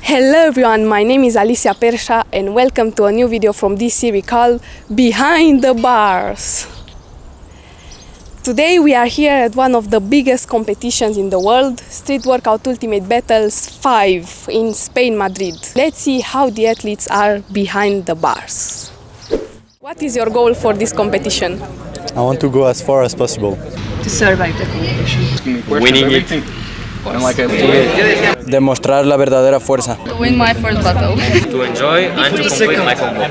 Hello everyone, my name is Alicia Persha and welcome to a new video from this series called Behind the Bars. Today we are here at one of the biggest competitions in the world, Street Workout Ultimate Battles 5 in Spain, Madrid. Let's see how the athletes are behind the bars. What is your goal for this competition? I want to go as far as possible. To survive the competition. Winning it. Demostrar la verdadera fuerza. To win my first battle. To enjoy and to complete my combo.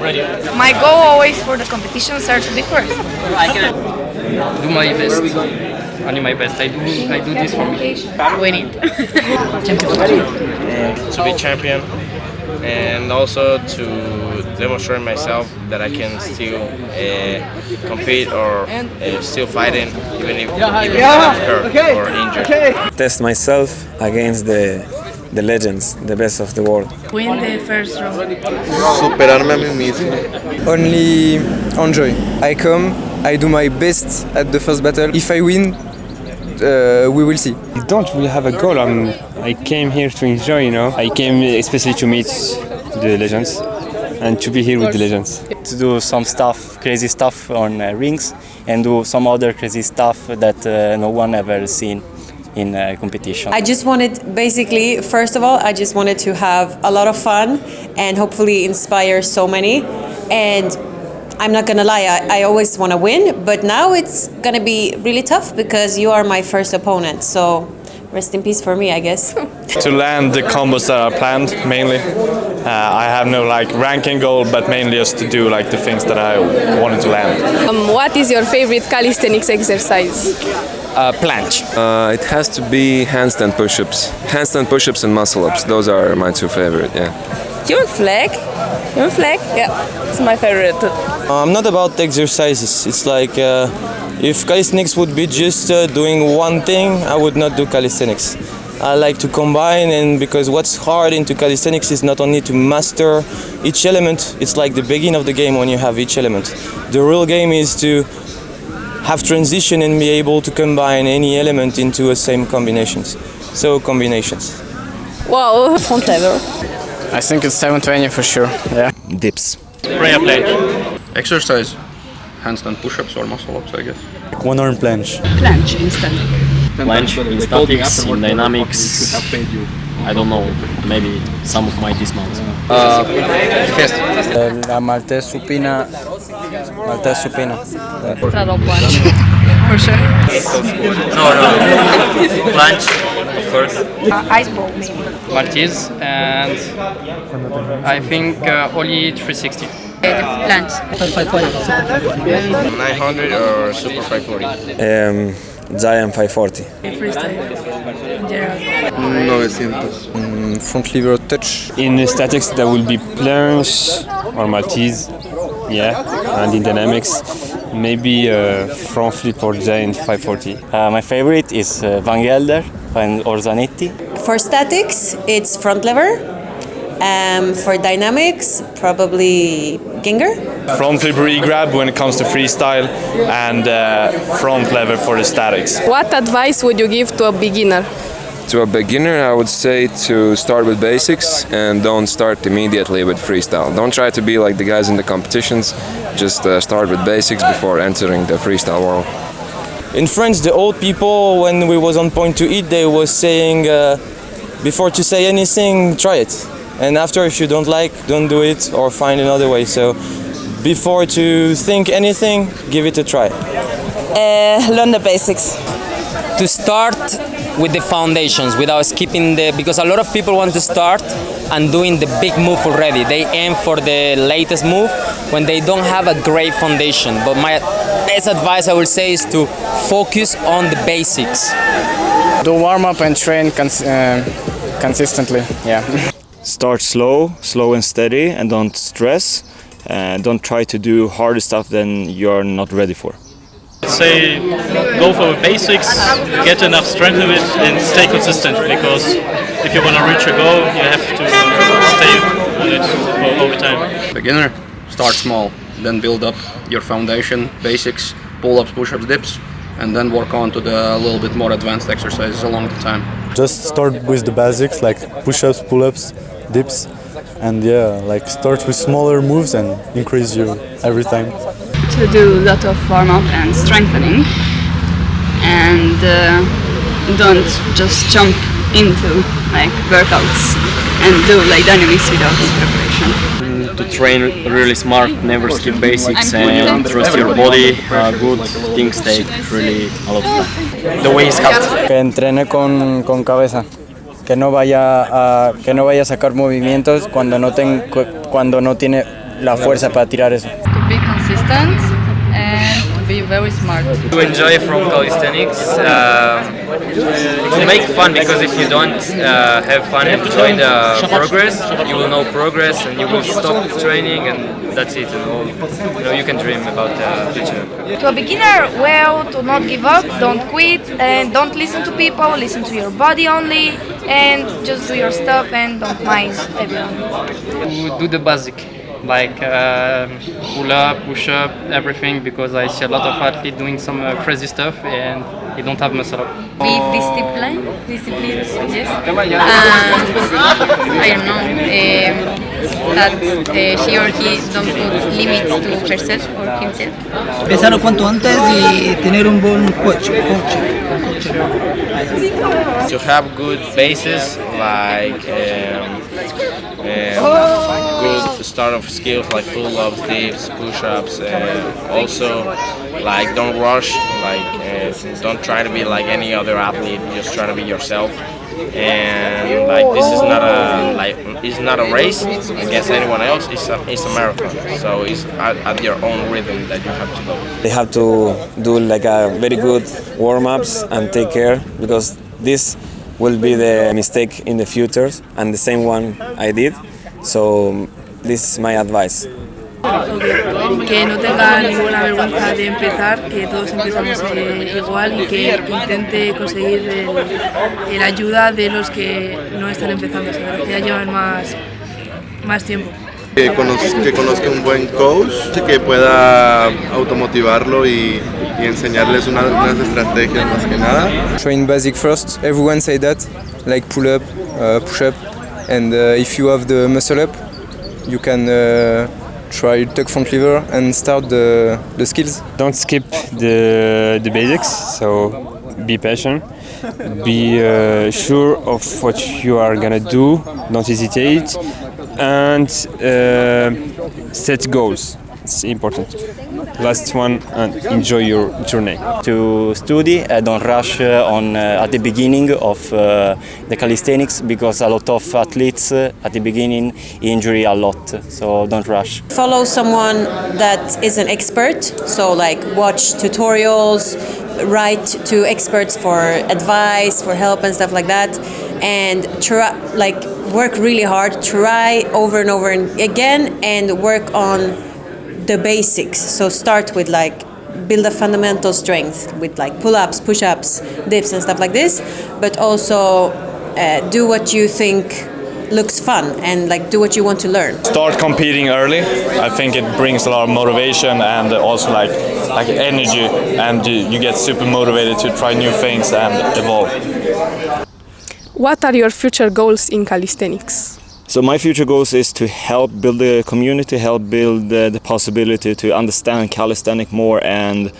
My goal always for the competitions are to be first. Do my best. Only my best. I do this for me. Winning. To be champion and also to demonstrate myself that I can still compete or still fighting even if I'm hurt or injured. Test myself against the legends, the best of the world. Win the first round. Superarme a mí mismo. Only enjoy. I come, I do my best at the first battle. If I win, we will see. I don't really have a goal. I came here to enjoy, you know. I came especially to meet the legends and to be here with the legends. To do some stuff, crazy stuff on rings and do some other crazy stuff that no one ever seen in competition. I just wanted, basically, first of all, I just wanted to have a lot of fun and hopefully inspire so many. And I'm not gonna lie, I always want to win, but now it's gonna be really tough because you are my first opponent. So rest in peace for me, I guess. To land the combos that are planned, mainly. I have no ranking goal, but mainly just to do the things that I wanted to land. What is your favorite calisthenics exercise? Planche. It has to be handstand push-ups. Handstand push-ups and muscle-ups. Those are my two favorite, yeah. Human flag? Human flag? Yeah, it's my favorite. I'm not about exercises. It's like if calisthenics would be just doing one thing, I would not do calisthenics. I like to combine, and because what's hard into calisthenics is not only to master each element, it's like the beginning of the game when you have each element. The real game is to have transition and be able to combine any element into the same combinations. So combinations. Wow, front lever. I think it's 720 for sure. Yeah. Dips. Prayer planche. Exercise. Handstand push-ups or muscle-ups, I guess. One arm planche. Planche in standing. Planche in statics, in dynamics. I don't know, maybe some of my dismounts. La maltese supina. Maltese supina. Straddle planche. For sure. No. Planche, of course. Ice ball maybe. Maltese and I think only 360. Planche. 900 or Super 540. Giant 540. Freestyle. In general. 900. Front lever touch. In statics, there will be planche or Maltese, yeah, and in dynamics, maybe front flip or giant 540. My favorite is Van Gelder or Zanetti. For statics, it's front lever. For dynamics, probably Ginger. Front flip re-grab when it comes to freestyle, and front lever for the statics. What advice would you give to a beginner? To a beginner, I would say to start with basics and don't start immediately with freestyle. Don't try to be like the guys in the competitions. Just start with basics before entering the freestyle world. In France, the old people, when we was on point to eat, they was saying, before to say anything, try it. And after, if you don't like, don't do it or find another way. So before to think anything, give it a try. Learn the basics. To start with the foundations without skipping because a lot of people want to start and doing the big move already. They aim for the latest move when they don't have a great foundation. But my best advice I would say is to focus on the basics. Do warm up and train consistently. Yeah. Start slow and steady, and don't stress. Don't try to do harder stuff than you're not ready for. Say go for the basics, get enough strength in it, and stay consistent. Because if you want to reach your goal, you have to stay on it for over time. Beginner, start small, then build up your foundation, basics, pull-ups, push-ups, dips, and then work on to the little bit more advanced exercises along the time. Just start with the basics like push-ups, pull-ups, dips, and yeah, like start with smaller moves and increase you every time. To do a lot of warm-up and strengthening, and don't just jump into like workouts and do like dynamics without preparation. To train really smart, never skip basics, and trust your body. Good things take really a lot of time. The way is cut. Que entrene con cabeza. Que no vaya a sacar movimientos cuando no tiene la fuerza para tirar eso. To be consistent and to be very smart. To enjoy from calisthenics, to make fun, because if you don't have fun and enjoy the progress, you will know progress and you will stop training, and that's it. You can dream about the future. To a beginner, well, to not give up, don't quit, and don't listen to people, listen to your body only, and just do your stuff and don't mind everyone. To do the basic, like pull up, push up, everything, because I see a lot of athletes doing some crazy stuff and they don't have muscle up. Be disciplined, yes. And I don't know, that she or he don't put limits to herself or himself. Empezar cuanto antes y tener un buen coach. To have good bases, like good start of skills like pull-ups, dips, push-ups, and also like don't rush, like don't try to be like any other athlete, just try to be yourself. And like this is not a race against anyone else, it's a marathon, so it's at your own rhythm that you have to go. They have to do like a very good warm-ups and take care, because this will be the mistake in the future and the same one I did. So this is my advice. Que no tenga ninguna vergüenza de empezar, que todos empezamos igual, y que intente conseguir la ayuda de los que no están empezando, que ya llevan más tiempo. Que conozca un buen coach, que pueda automotivarlo y enseñarles unas estrategias más que nada. Train basic first, everyone say that, like pull up, push up, and if you have the muscle up, you can try tuck front lever and start the skills. Don't skip the basics, so be patient, be sure of what you are gonna do, don't hesitate, and set goals. It's important. Last one, and enjoy your journey. To study, don't rush at the beginning of the calisthenics, because a lot of athletes at the beginning injury a lot, so don't rush. Follow someone that is an expert, so like watch tutorials, write to experts for advice, for help and stuff like that, and try, like work really hard, try over and over again, and work on the basics. So start with like build a fundamental strength with like pull-ups, push-ups, dips and stuff like this, but also do what you think looks fun and like do what you want to learn. Start competing early. I think it brings a lot of motivation and also like energy, and you get super motivated to try new things and evolve. What are your future goals in calisthenics? So my future goals is to help build the community, help build the possibility to understand calisthenics more, and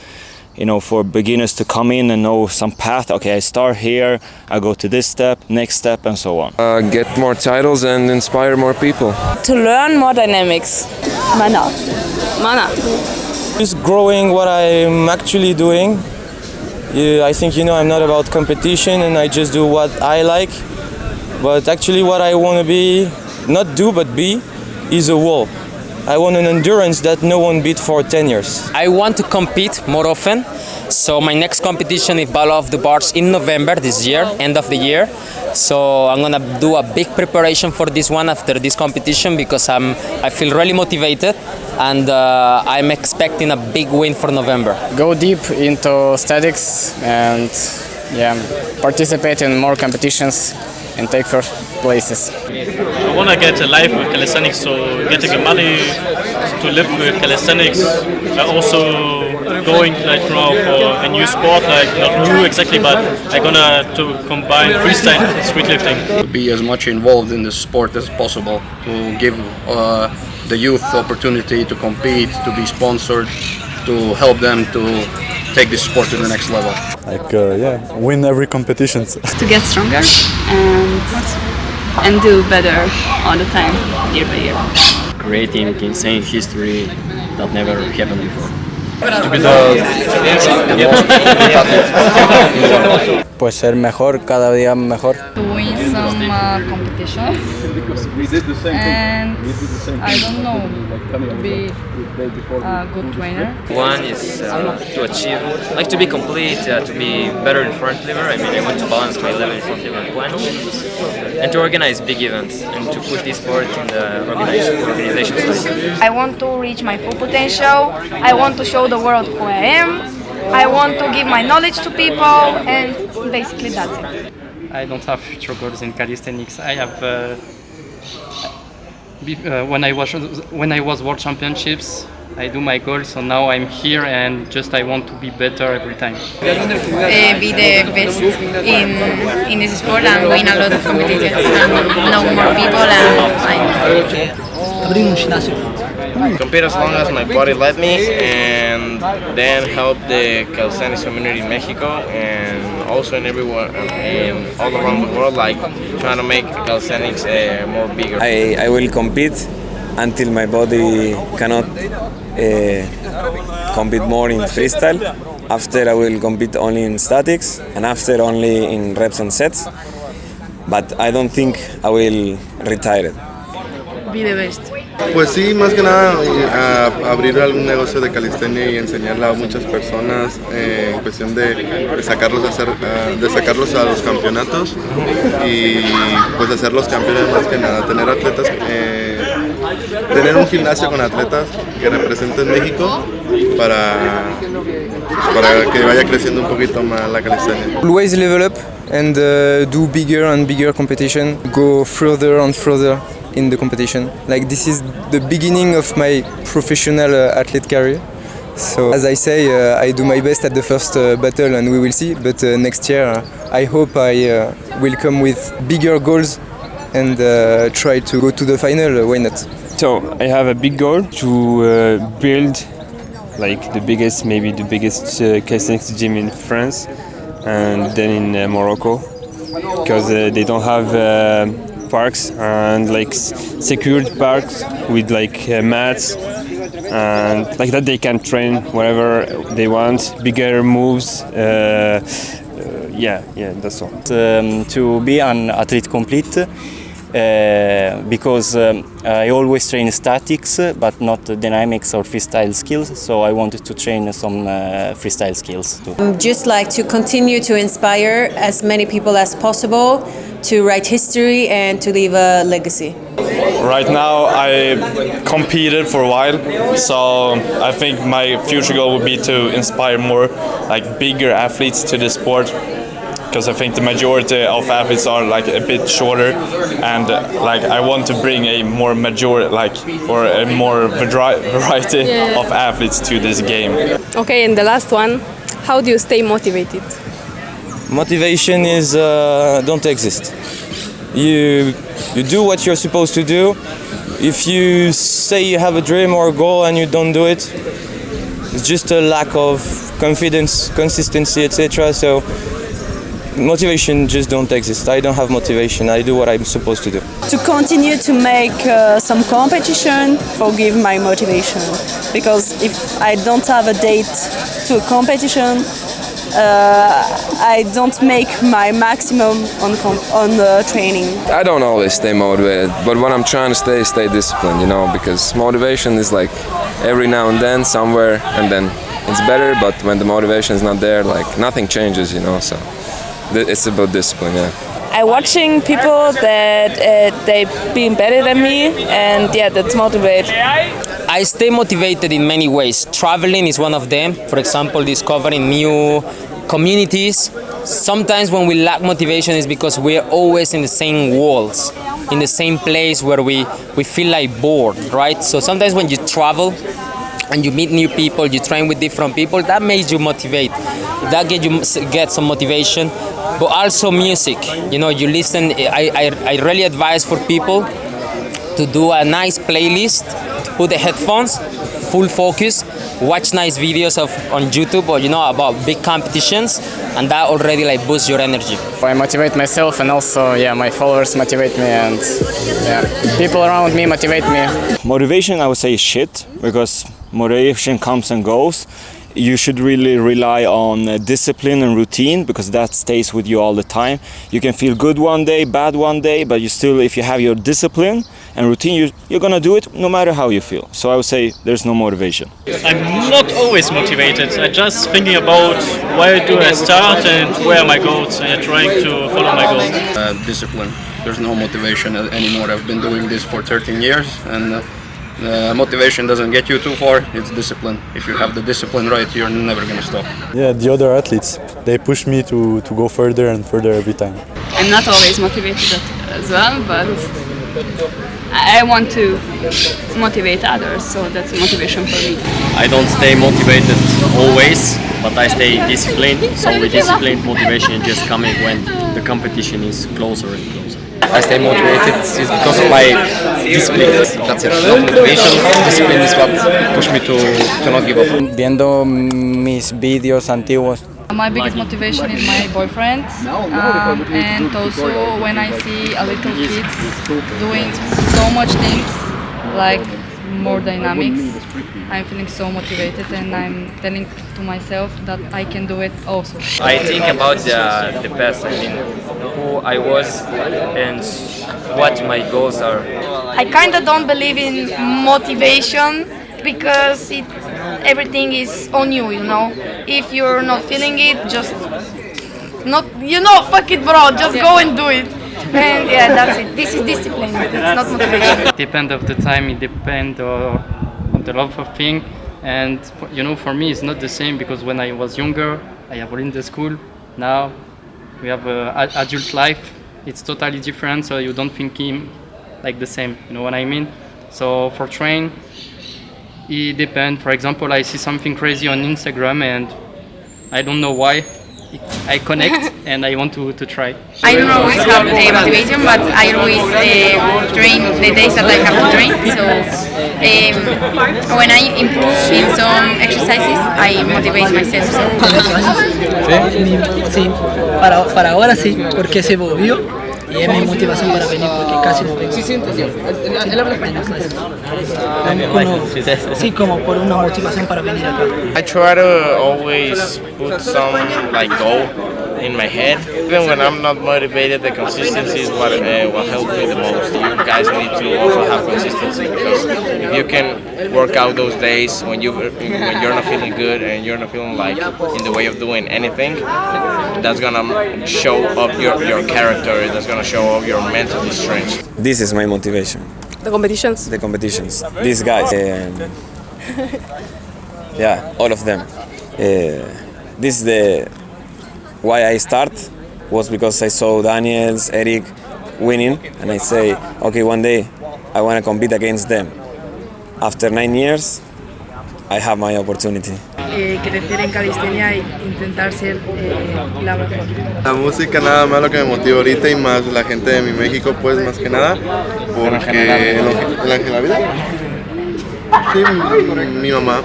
for beginners to come in and know some path. Okay, I start here, I go to this step, next step, and so on. Get more titles and inspire more people. To learn more dynamics. Mana. Just growing what I'm actually doing. I think I'm not about competition, and I just do what I like. But actually what I want to be, not do but be, is a wall. I want an endurance that no one beat for 10 years. I want to compete more often, so my next competition is Battle of the Bars in November this year, end of the year. So I'm gonna do a big preparation for this one after this competition, because I feel really motivated, and I'm expecting a big win for November. Go deep into statics and participate in more competitions and take first places. I want to get a life with calisthenics, so getting money to live with calisthenics. I also going like now for a new sport, like not new exactly, but I'm gonna to combine freestyle and streetlifting. To be as much involved in the sport as possible, to give the youth opportunity to compete, to be sponsored, to help them to take this sport to the next level. Like win every competition. To get stronger and do better all the time, year by year. Creating insane history that never happened before. To be the Pues ser mejor, cada día mejor. To win some competitions and I don't know, to be a good trainer. One is to achieve, like to be complete, to be better in front lever. I mean, I want to balance my level in front lever and planche, and to organize big events and to push this sport in the organization side. I want to reach my full potential. I want to show the world who I am. I want to give my knowledge to people, and basically that's it. I don't have future goals in calisthenics. I have when I was World Championships, I do my goals. So now I'm here, and just I want to be better every time. Be the best in this sport and win a lot of competitions and know more people Abrir un gimnasio. Compete as long as my body let me, and then help the calisthenics community in Mexico and also in everywhere, in all around the world, like trying to make calisthenics more bigger. I will compete until my body cannot compete more in freestyle. After I will compete only in statics, and after only in reps and sets. But I don't think I will retire. Be the best. Pues sí, más que nada abrir algún negocio de calistenia y enseñarla a muchas personas en cuestión de sacarlos a los campeonatos y pues hacerlos campeones más que nada, tener atletas, tener un gimnasio con atletas que representen México para que vaya creciendo un poquito más la calistenia. Always level up and do bigger and bigger competition, go further and further in the competition. Like this is the beginning of my professional athlete career. So as I say, I do my best at the first battle and we will see. But next year I hope I will come with bigger goals and try to go to the final. Why not? So I have a big goal to build like the biggest calisthenics gym in France and then in Morocco, because they don't have parks and like secured parks with like mats and like that they can train wherever they want, bigger moves. Yeah, that's all. To be an athlete complete, because I always train statics but not dynamics or freestyle skills, so I wanted to train some freestyle skills too. Just like to continue to inspire as many people as possible to write history and to leave a legacy. Right now I competed for a while, so I think my future goal would be to inspire more like bigger athletes to the sport, because I think the majority of athletes are like a bit shorter, and like I want to bring a more variety of athletes to this game. Okay, and the last one, how do you stay motivated? Motivation is don't exist. You do what you're supposed to do. If you say you have a dream or a goal and you don't do it, it's just a lack of confidence, consistency, etc. So motivation just don't exist. I don't have motivation. I do what I'm supposed to do. To continue to make some competition, forgive my motivation, because if I don't have a date to a competition, I don't make my maximum on the training. I don't always stay motivated, but when I'm trying to stay disciplined, you know, because motivation is like every now and then somewhere, and then it's better, but when the motivation is not there, like nothing changes, you know, so it's about discipline, yeah. I'm watching people that they've been better than me, and yeah, that's motivated. I stay motivated in many ways. Traveling is one of them. For example, discovering new communities. Sometimes when we lack motivation is because we are always in the same walls, in the same place where we feel like bored, right? So sometimes when you travel and you meet new people, you train with different people, that makes you motivate. That get some motivation. But also music, you know, you listen. I really advise for people to do a nice playlist, put the headphones, full focus, watch nice videos on YouTube or, you know, about big competitions, and that already like boosts your energy. I motivate myself, and also my followers motivate me, and people around me motivate me. Motivation, I would say, is shit, because motivation comes and goes. You should really rely on discipline and routine, because that stays with you all the time. You can feel good one day, bad one day, but you still, if you have your discipline and routine, you're gonna do it no matter how you feel. So I would say there's no motivation. I'm not always motivated. I'm just thinking about where do I start and where are my goals, and I'm trying to follow my goals. Discipline. There's no motivation anymore. I've been doing this for 13 years, and motivation doesn't get you too far. It's discipline. If you have the discipline right, you're never going to stop. Yeah, the other athletes, they push me to go further and further every time. I'm not always motivated as well, but I want to motivate others, so that's a motivation for me. I don't stay motivated always, but I stay disciplined. So with discipline, motivation is just coming when the competition is closer and closer. I stay motivated is because of my discipline. That's it. No motivation, discipline is what pushed me to not give up. Viendo mis vídeos antiguos. My biggest motivation is my boyfriend, and also when I see a little kids doing so much things, like more dynamics, I'm feeling so motivated, and I'm telling to myself that I can do it also. I think about the past, I mean, who I was and what my goals are. I kind of don't believe in motivation because everything is on you, you know. If you're not feeling it, just fuck it, bro, just go and do it. And yeah, that's it. This is discipline, it's not motivation. It depends of the time, it depends on the love of thing. And you know, for me it's not the same, because when I was younger, I have in the school. Now we have an adult life, it's totally different, so you don't think him like the same, you know what I mean? So for train, it depends. For example, I see something crazy on Instagram and I don't know why, I connect and I want to try. I don't always have motivation, but I always train the days that I have to train. So when I improve in some exercises, I motivate myself. Sí, para ahora sí, porque se volvió. Y es mi motivación para venir, porque casi no vengo. Sí, como por una motivación para venir acá. I try to always put some goal in my head. Even when I'm not motivated, the consistency is what helps me the most. You guys need to also have consistency, because if you can work out those days when you're not feeling good and you're not feeling like in the way of doing anything, that's gonna show up your character. That's gonna show up your mental strength. This is my motivation. The competitions? The competitions. These guys. Yeah, all of them. This is the why I start, was because I saw Daniels, Eric winning, and I say, okay, one day I want to compete against them. After 9 years, I have my opportunity. Crecer en calistenia e intentar ser la mejor. La música nada más lo que me motiva ahorita, y más la gente de mi México, pues más que nada, porque la vida. Sí, mi mamá.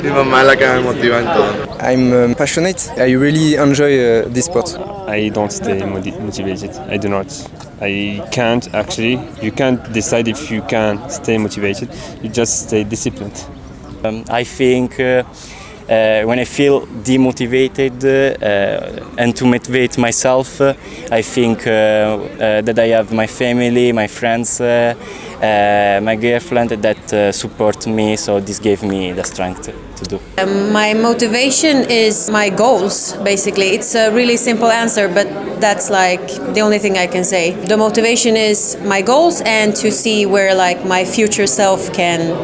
Mi mamá es la que me motiva en todo. I'm passionate. I really enjoy this sport. I don't stay motivated. I do not. I can't actually. You can't decide if you can stay motivated. You just stay disciplined. I think when I feel demotivated and to motivate myself, I think that I have my family, my friends, my girlfriend that support me, so this gave me the strength to do. My motivation is my goals, basically. It's a really simple answer, but that's like the only thing I can say. The motivation is my goals and to see where like my future self can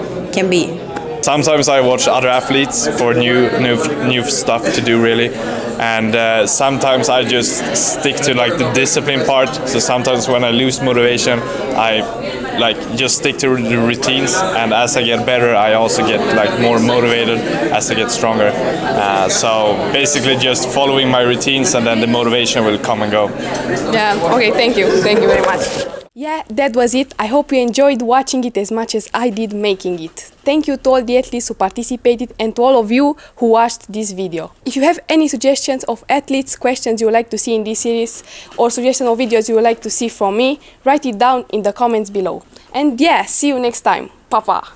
be. Sometimes I watch other athletes for new stuff to do, really. and sometimes I just stick to like the discipline part. So sometimes when I lose motivation, I like just stick to the routines, and as I get better, I also get like more motivated as I get stronger. So basically just following my routines, and then the motivation will come and go. Yeah, okay, thank you very much. Yeah, that was it. I hope you enjoyed watching it as much as I did making it. Thank you to all the athletes who participated and to all of you who watched this video. If you have any suggestions of athletes, questions you would like to see in this series, or suggestions of videos you would like to see from me, write it down in the comments below. And yeah, see you next time. Papa!